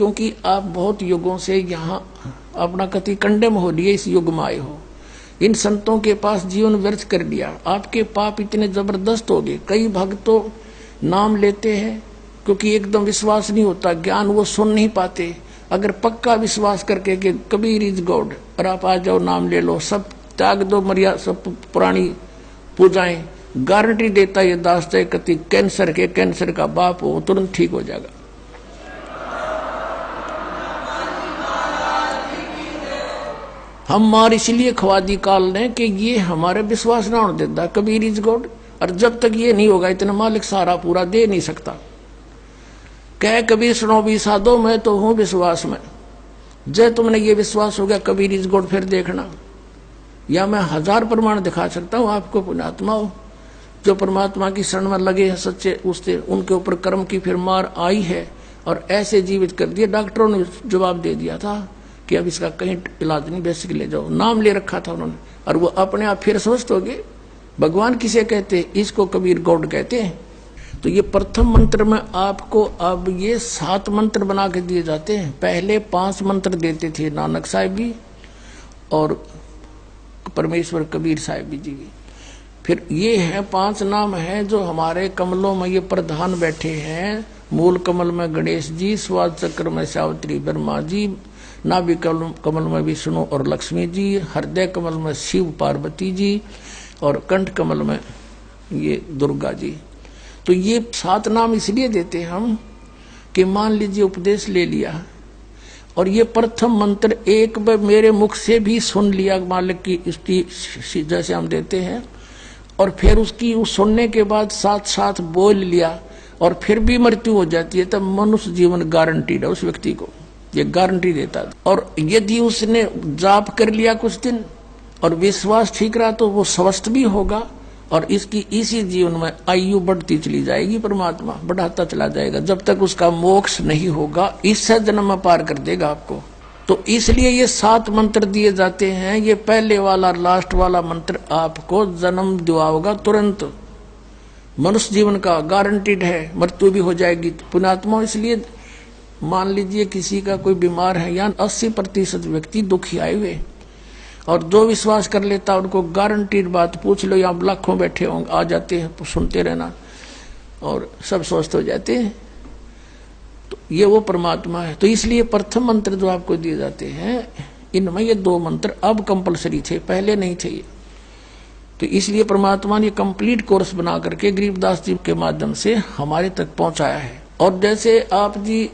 क्योंकि आप बहुत युगों से यहाँ अपना कति कंडेम हो लिए, इस युग में आए हो, इन संतों के पास जीवन व्यर्थ कर लिया, आपके पाप इतने जबरदस्त हो गए। कई भक्त तो नाम लेते हैं क्योंकि एकदम विश्वास नहीं होता, ज्ञान वो सुन नहीं पाते। अगर पक्का विश्वास करके कि कबीर इज गॉड और आप आ जाओ, नाम ले लो, सब त्याग दो, मर्यादा सब पुरानी पूजाएं, गारंटी देता ये दास है कति कैंसर का बाप हो तुरंत ठीक हो जाएगा। हम मार इसलिए खवा दी काल ने कि ये हमारे विश्वास ना होने देता कबीर इज गॉड, और जब तक ये नहीं होगा इतना मालिक सारा पूरा दे नहीं सकता। कह कबीर सुनो भी साधो, मैं तो हूं विश्वास में, जब तुमने ये विश्वास हो गया कबीर इज गॉड, फिर देखना, या मैं 1000 प्रमाण दिखा सकता हूं आपको। पुण्यात्मा हो जो परमात्मा की शरण में लगे हैं सच्चे, उससे उनके ऊपर कर्म की फिर मार आई है और ऐसे जीवित कर दिए। डॉक्टरों ने जवाब दे दिया था कि अब इसका कहीं इलाज नहीं, बेसिक ले जाओ, नाम ले रखा था उन्होंने, और वो अपने आप फिर स्वस्थ हो गए। भगवान किसे कहते हैं? इसको कबीर गॉड कहते हैं। तो ये प्रथम मंत्र में आपको अब ये 7 मंत्र बना के दिए जाते हैं। पहले 5 मंत्र देते थे नानक साहिब जी और परमेश्वर कबीर साहिब जी की। फिर ये है 5 नाम है जो हमारे कमलों में ये प्रधान बैठे हैं। मूल कमल में गणेश जी, स्वाद चक्र में सावित्री ब्रह्मा जी, नाभि कमल में विष्णु और लक्ष्मी जी, हृदय कमल में शिव पार्वती जी और कंठ कमल में ये दुर्गा जी। तो ये 7 नाम इसलिए देते हम कि मान लीजिए उपदेश ले लिया और ये प्रथम मंत्र एक बार मेरे मुख से भी सुन लिया मालिक की स्तुति जैसे हम देते हैं, और फिर उसकी उस सुनने के बाद साथ साथ बोल लिया और फिर भी मृत्यु हो जाती है, तब मनुष्य जीवन गारंटीड है उस व्यक्ति को, ये गारंटी देता है। और यदि उसने जाप कर लिया कुछ दिन और विश्वास ठीक रहा तो वो स्वस्थ भी होगा और इसकी इसी जीवन में आयु बढ़ती चली जाएगी, परमात्मा बढ़ाता चला जाएगा जब तक उसका मोक्ष नहीं होगा, इससे जन्म में पार कर देगा आपको। तो इसलिए ये 7 मंत्र दिए जाते हैं। ये पहले वाला लास्ट वाला मंत्र आपको जन्म दिलाएगा तुरंत, मनुष्य जीवन का गारंटीड है, मृत्यु भी हो जाएगी। पुण्यात्मा इसलिए मान लीजिए किसी का कोई बीमार है, या 80% व्यक्ति दुखी आए हुए, और जो विश्वास कर लेता उनको गारंटीड बात पूछ लो, यहाँ लाखों बैठे होंगे, आ जाते हैं, सुनते रहना और सब स्वस्थ हो जाते हैं। तो ये वो परमात्मा है। तो इसलिए प्रथम मंत्र जो आपको दिए जाते हैं इनमें ये 2 मंत्र अब कंपलसरी थे, पहले नहीं थे ये। तो इसलिए परमात्मा ने कंप्लीट कोर्स बना करके गरीबदास जी के माध्यम से हमारे तक पहुंचाया है। और जैसे आप जी